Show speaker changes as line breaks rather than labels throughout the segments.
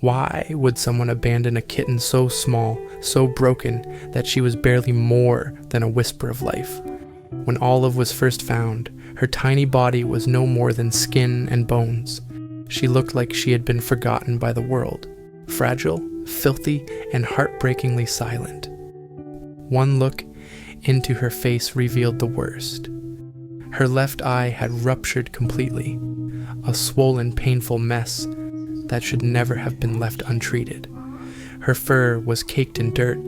Why would someone abandon a kitten so small, so broken, that she was barely more than a whisper of life? When Olive was first found, her tiny body was no more than skin and bones. She looked like she had been forgotten by the world, fragile, filthy, and heartbreakingly silent. One look into her face revealed the worst. Her left eye had ruptured completely, a swollen, painful mess that should never have been left untreated. Her fur was caked in dirt,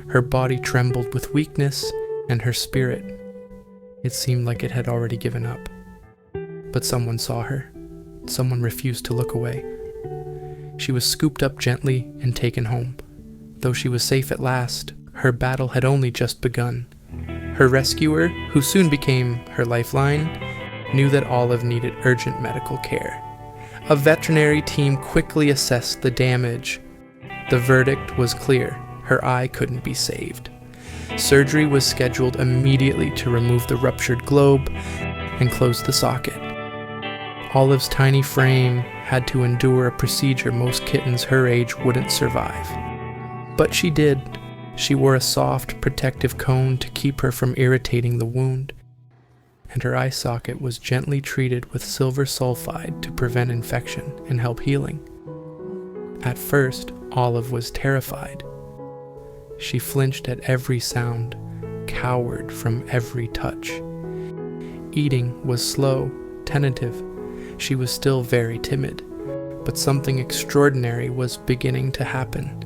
her body trembled with weakness, and her spirit, it seemed like it had already given up. But someone saw her. Someone refused to look away. She was scooped up gently and taken home. Though she was safe at last, her battle had only just begun. Her rescuer, who soon became her lifeline, knew that Olive needed urgent medical care. A veterinary team quickly assessed the damage. The verdict was clear: her eye couldn't be saved. Surgery was scheduled immediately to remove the ruptured globe and close the socket. Olive's tiny frame had to endure a procedure most kittens her age wouldn't survive. But she did. She wore a soft, protective cone to keep her from irritating the wound, and her eye socket was gently treated with silver sulfide to prevent infection and help healing. At first, Olive was terrified. She flinched at every sound, cowered from every touch. Eating was slow, tentative. She was still very timid, but something extraordinary was beginning to happen.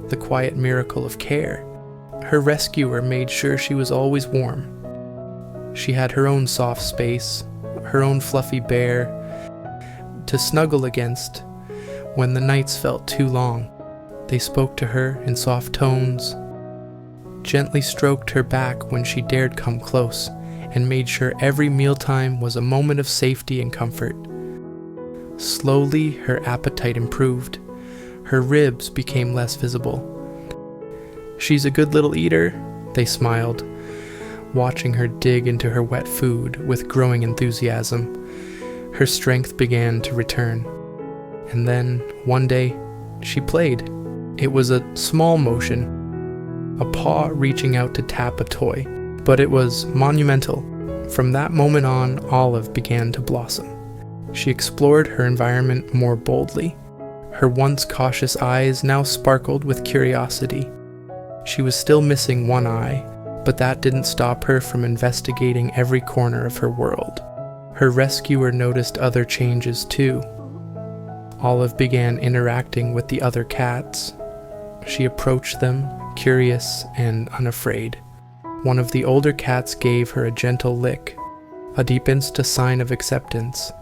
The quiet miracle of care. Her rescuer made sure she was always warm. She had her own soft space, her own fluffy bear to snuggle against when the nights felt too long. They spoke to her in soft tones, gently stroked her back when she dared come close, and made sure every mealtime was a moment of safety and comfort. Slowly, her appetite improved. Her ribs became less visible. "She's a good little eater," they smiled, watching her dig into her wet food with growing enthusiasm. Her strength began to return. And then, one day, she played. It was a small motion, a paw reaching out to tap a toy, but it was monumental. From that moment on, Olive began to blossom. She explored her environment more boldly. Her once cautious eyes now sparkled with curiosity. She was still missing one eye, but that didn't stop her from investigating every corner of her world. Her rescuer noticed other changes too. Olive began interacting with the other cats. She approached them, curious and unafraid. One of the older cats gave her a gentle lick, a deepest sign of acceptance.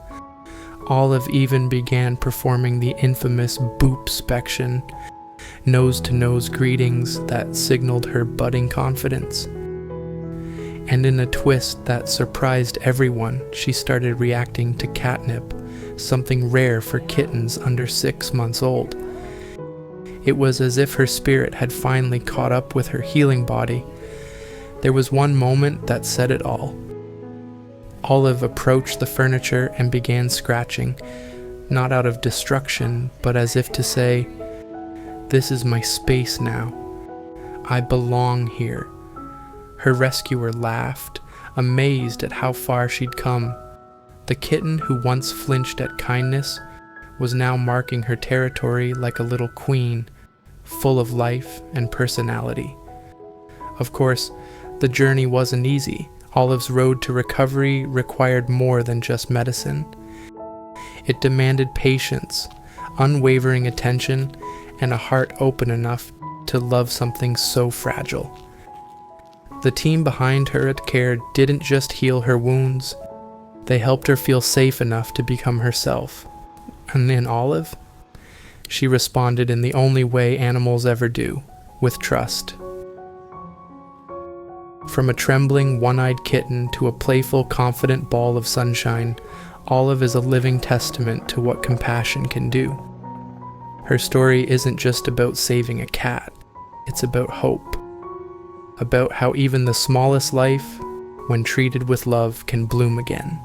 Olive even began performing the infamous boop-spection, nose-to-nose greetings that signaled her budding confidence. And in a twist that surprised everyone, she started reacting to catnip, something rare for kittens under 6 months old. It was as if her spirit had finally caught up with her healing body. There was one moment that said it all. Olive approached the furniture and began scratching, not out of destruction, but as if to say, "This is my space now. I belong here." Her rescuer laughed, amazed at how far she'd come. The kitten who once flinched at kindness was now marking her territory like a little queen, full of life and personality. Of course, the journey wasn't easy. Olive's road to recovery required more than just medicine. It demanded patience, unwavering attention, and a heart open enough to love something so fragile. The team behind her at Care didn't just heal her wounds, they helped her feel safe enough to become herself. And in Olive, she responded in the only way animals ever do, with trust. From a trembling, one-eyed kitten to a playful, confident ball of sunshine, Olive is a living testament to what compassion can do. Her story isn't just about saving a cat, it's about hope. About how even the smallest life, when treated with love, can bloom again.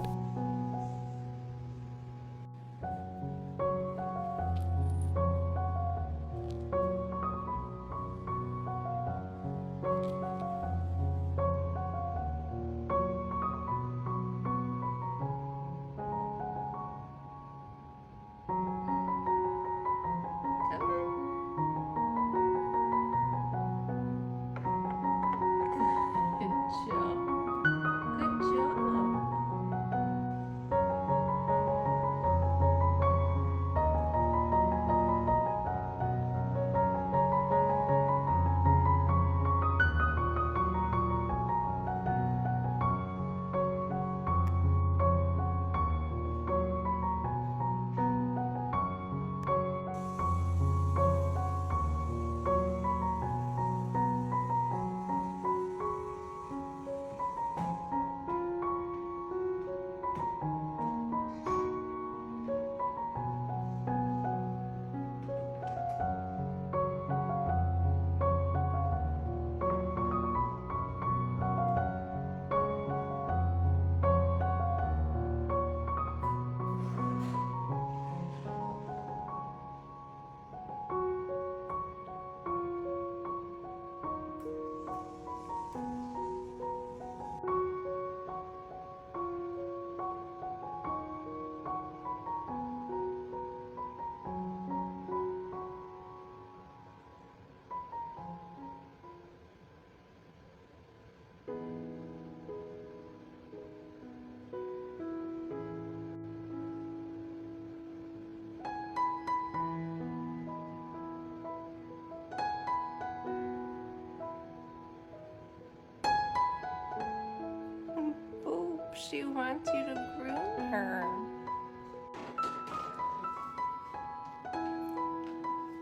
she wants you to groom her.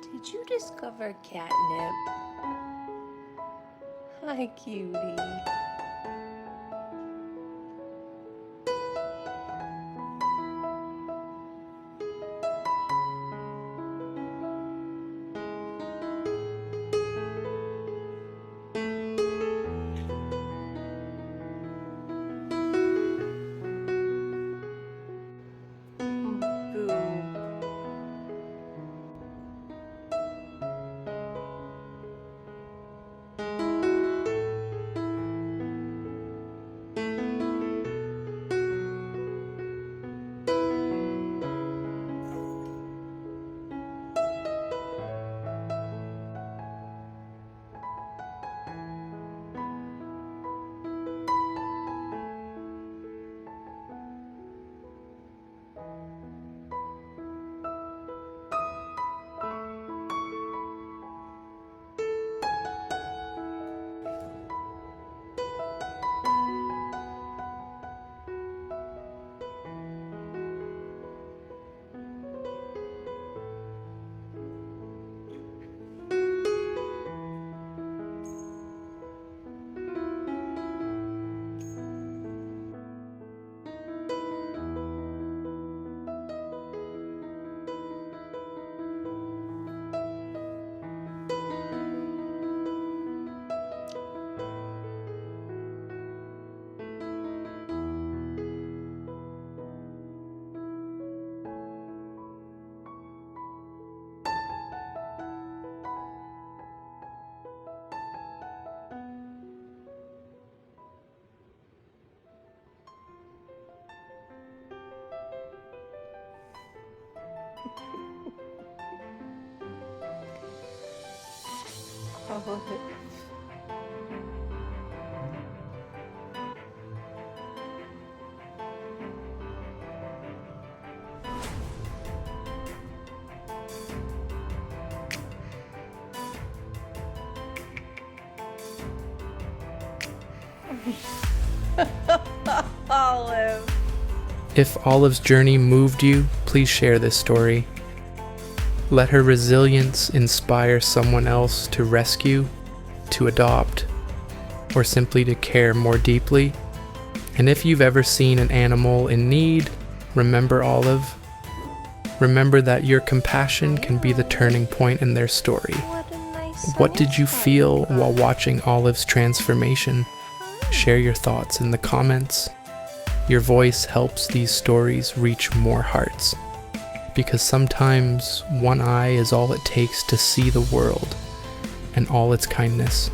Did you discover catnip? Hi, cutie. Olive. Olive.
If Olive's journey moved you, please share this story. Let her resilience inspire someone else to rescue, to adopt, or simply to care more deeply. And if you've ever seen an animal in need, remember Olive. Remember that your compassion can be the turning point in their story. What did you feel while watching Olive's transformation? Share your thoughts in the comments. Your voice helps these stories reach more hearts. Because sometimes one eye is all it takes to see the world and all its kindness.